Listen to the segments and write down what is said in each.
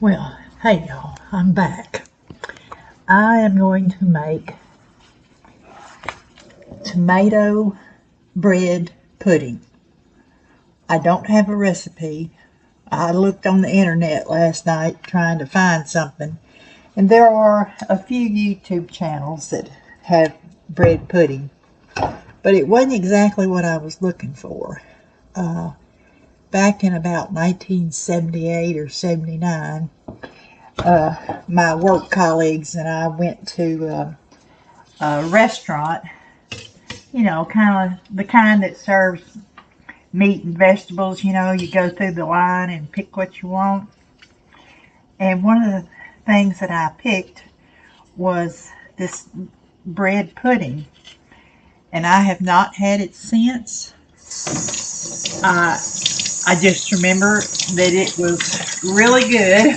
Well, hey y'all, I'm back. I am going to make tomato bread pudding. I don't have a recipe. I looked on the internet last night trying to find something, and there are a few YouTube channels that have bread pudding, but it wasn't exactly what I was looking for. Back in about 1978 or 79, my work colleagues and I went to a restaurant, kind of the kind that serves meat and vegetables. You go through the line and pick what you want. And one of the things that I picked was this bread pudding, and I have not had it since. I just remember that it was really good,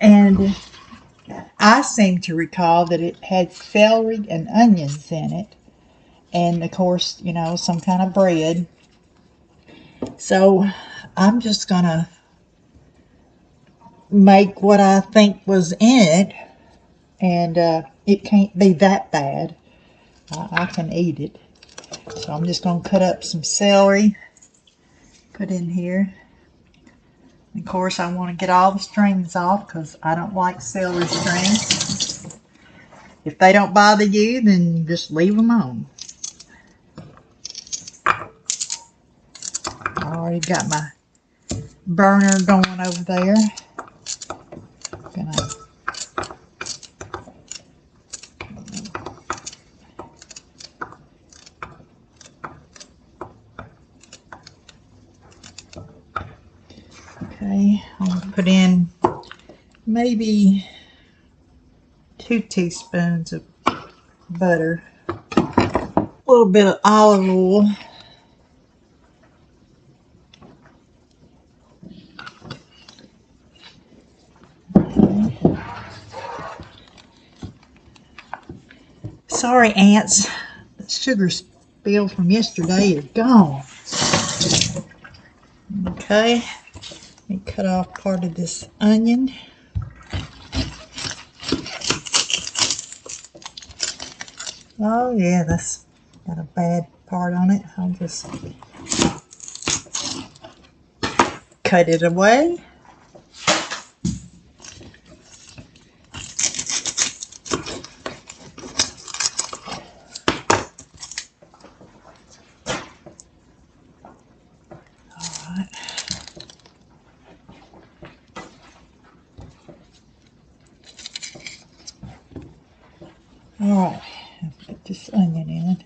and I seem to recall that it had celery and onions in it, and of course, some kind of bread. So I'm just gonna make what I think was in it, and it can't be that bad. I can eat it. So I'm just gonna cut up some celery, put in here. Of course, I want to get all the strings off because I don't like celery strings. If they don't bother you, then just leave them on. I already got my burner going over there. Gonna Okay, I'm gonna put in maybe 2 teaspoons of butter, a little bit of olive oil, sorry ants, the sugar spill from yesterday is gone. Okay, let me cut off part of this onion. Oh yeah, that's got a bad part on it. I'll just cut it away. Alright, I'll put this onion in.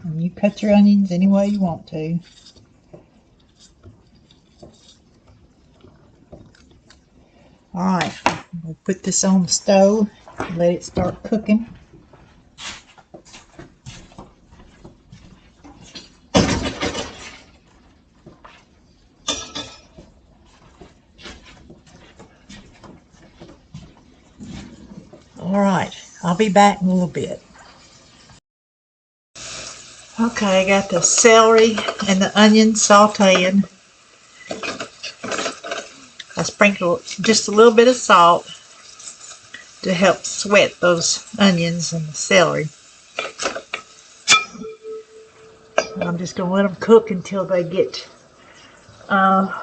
And you cut your onions any way you want to. Alright, we'll put this on the stove and let it start cooking. Alright, I'll be back in a little bit. Okay, I got the celery and the onion sauteing. I sprinkled just a little bit of salt to help sweat those onions and the celery. I'm just going to let them cook until they get, until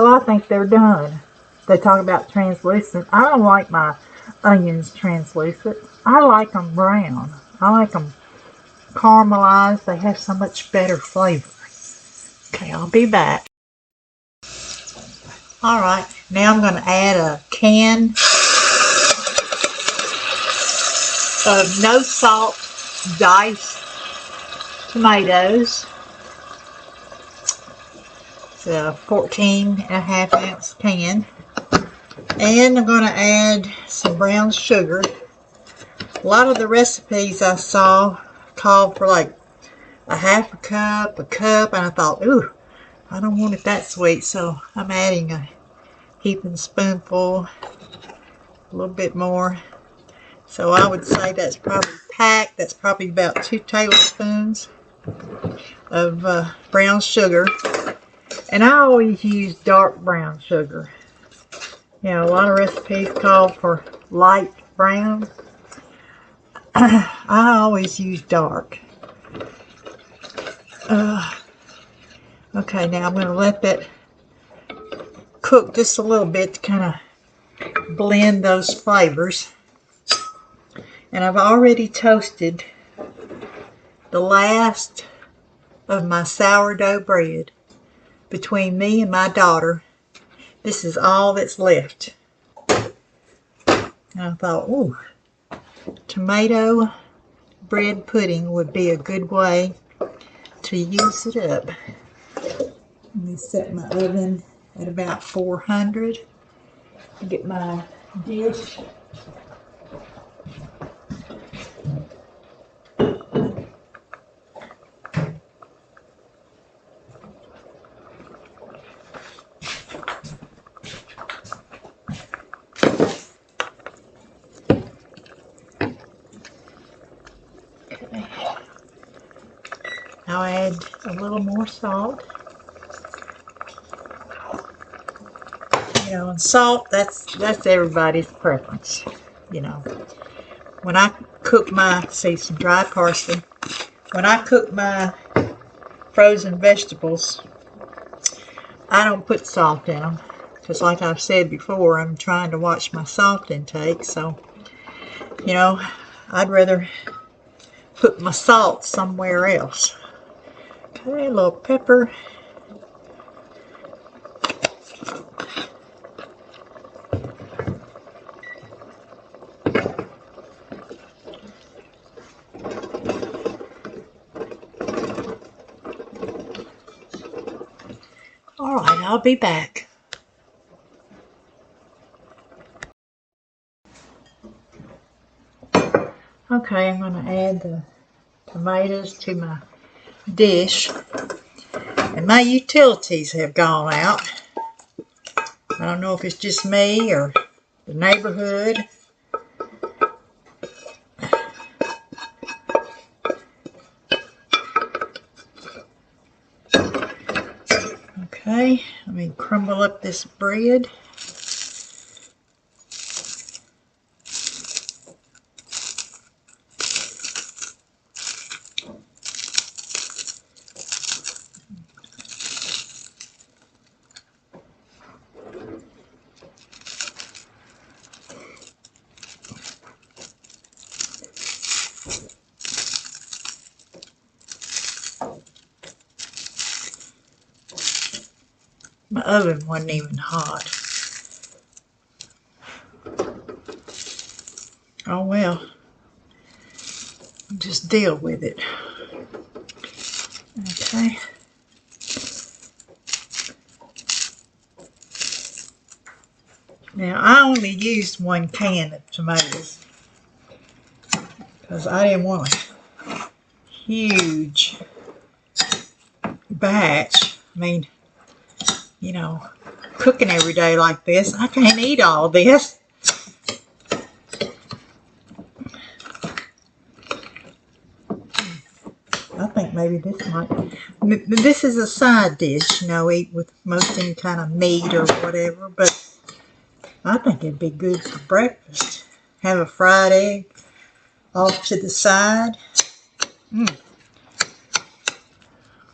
I think they're done. They talk about translucent. I don't like my onions translucent. I like them brown. I like them caramelized. They have so much better flavor. Okay, I'll be back. Alright, now I'm going to add a can of no salt diced tomatoes. It's a 14.5 ounce can. And I'm going to add some brown sugar. A lot of the recipes I saw called for like a half a cup, and I thought, ooh, I don't want it that sweet, so I'm adding a heaping spoonful, a little bit more. So I would say that's probably packed. That's probably about 2 tablespoons. of brown sugar. And I always use dark brown sugar. You know, a lot of recipes call for light brown. I always use dark. Okay, now I'm going to let that cook just a little bit to kind of blend those flavors. And I've already toasted the last of my sourdough bread. Between me and my daughter, this is all that's left. And I thought, ooh, tomato bread pudding would be a good way to use it up. Let me set my oven at about 400. Get my dish. I'll add a little more salt. You know, and salt, that's everybody's preference. You know, when I cook my, see some dry parsley. When I cook my frozen vegetables, I don't put salt in them. Because like I've said before, I'm trying to watch my salt intake. So, you know, I'd rather put my salt somewhere else. Okay, a little pepper. All right, I'll be back. Okay, I'm going to add the tomatoes to my dish. And my utilities have gone out. I don't know if it's just me or the neighborhood. Okay, let me crumble up this bread. My oven wasn't even hot. Oh well, just deal with it. Okay. Now I only used 1 can of tomatoes because I didn't want a huge batch. I mean, you know, cooking every day like this, I can't eat all this. I think maybe this is a side dish, you know, eat with most any kind of meat or whatever, but I think it'd be good for breakfast. Have a fried egg off to the side.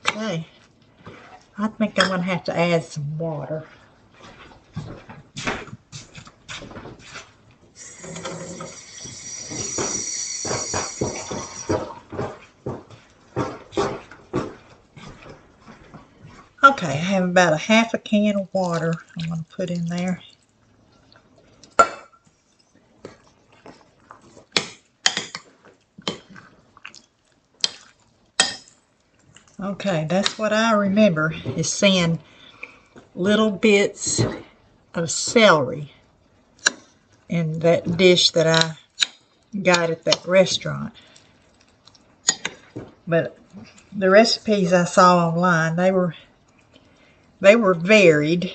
Okay. I think I'm going to have to add some water. Okay, I have about a half a can of water I'm going to put in there. Okay, that's what I remember, is seeing little bits of celery in that dish that I got at that restaurant. But the recipes I saw online, they were varied,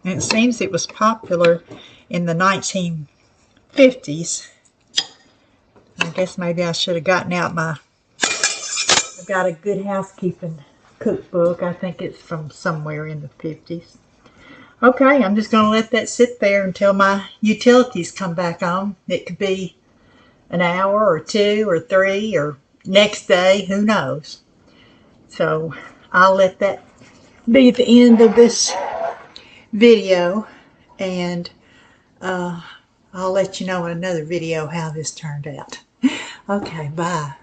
and it seems it was popular in the 1950s. I guess maybe I should have gotten out my I've got a Good Housekeeping cookbook. I think it's from somewhere in the 50s. Okay, I'm just going to let that sit there until my utilities come back on. It could be an hour or 2 or 3 or next day, who knows. So I'll let that be the end of this video, and I'll let you know in another video how this turned out. Okay, bye.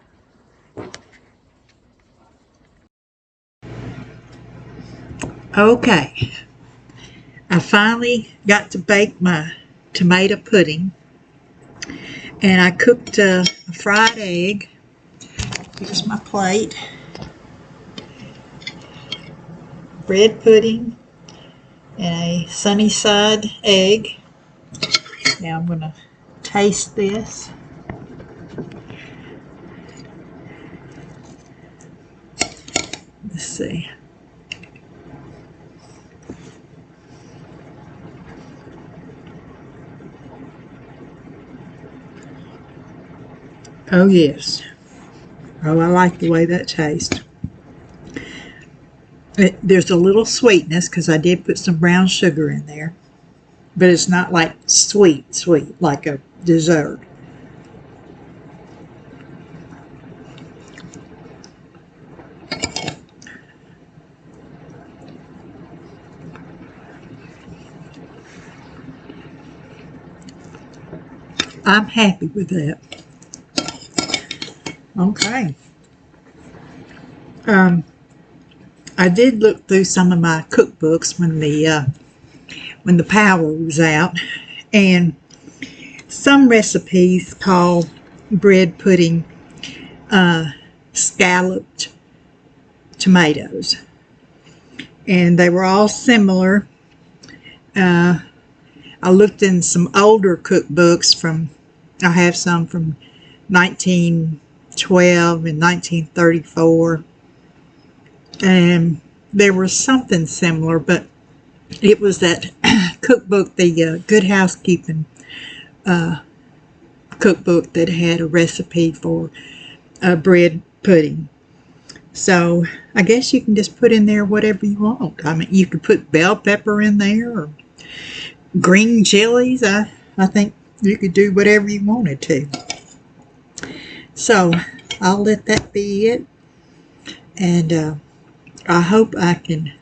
Okay, I finally got to bake my tomato pudding, and I cooked a fried egg. Here's my plate. Bread pudding and a sunny side egg. Now I'm going to taste this. Let's see. Oh yes. Oh, I like the way that tastes. There's a little sweetness because I did put some brown sugar in there, but it's not like sweet like a dessert. I'm happy with that. Okay. I did look through some of my cookbooks when the power was out, and some recipes call bread pudding scalloped tomatoes, and they were all similar. I looked in some older cookbooks I have some from 1912 and 1934, and there was something similar, but it was that cookbook, the Good Housekeeping cookbook, that had a recipe for bread pudding. So I guess you can just put in there whatever you want. I mean, you could put bell pepper in there or green chilies. I think you could do whatever you wanted to. So I'll let that be it. And I hope I can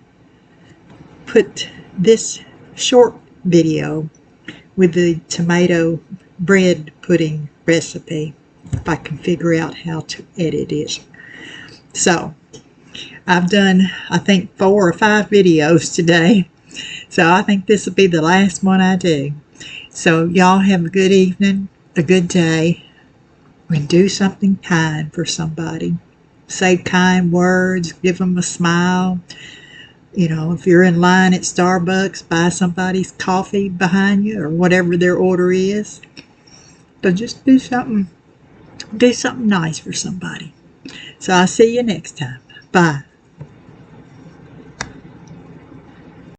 put this short video with the tomato bread pudding recipe, if I can figure out how to edit it. So I've done, I think, 4 or 5 videos today, so I think this will be the last one I do. So y'all have a good evening, a good day, and do something kind for somebody. Say kind words, give them a smile. You know, if you're in line at Starbucks, buy somebody's coffee behind you or whatever their order is. But just do something nice for somebody. So I'll see you next time. Bye.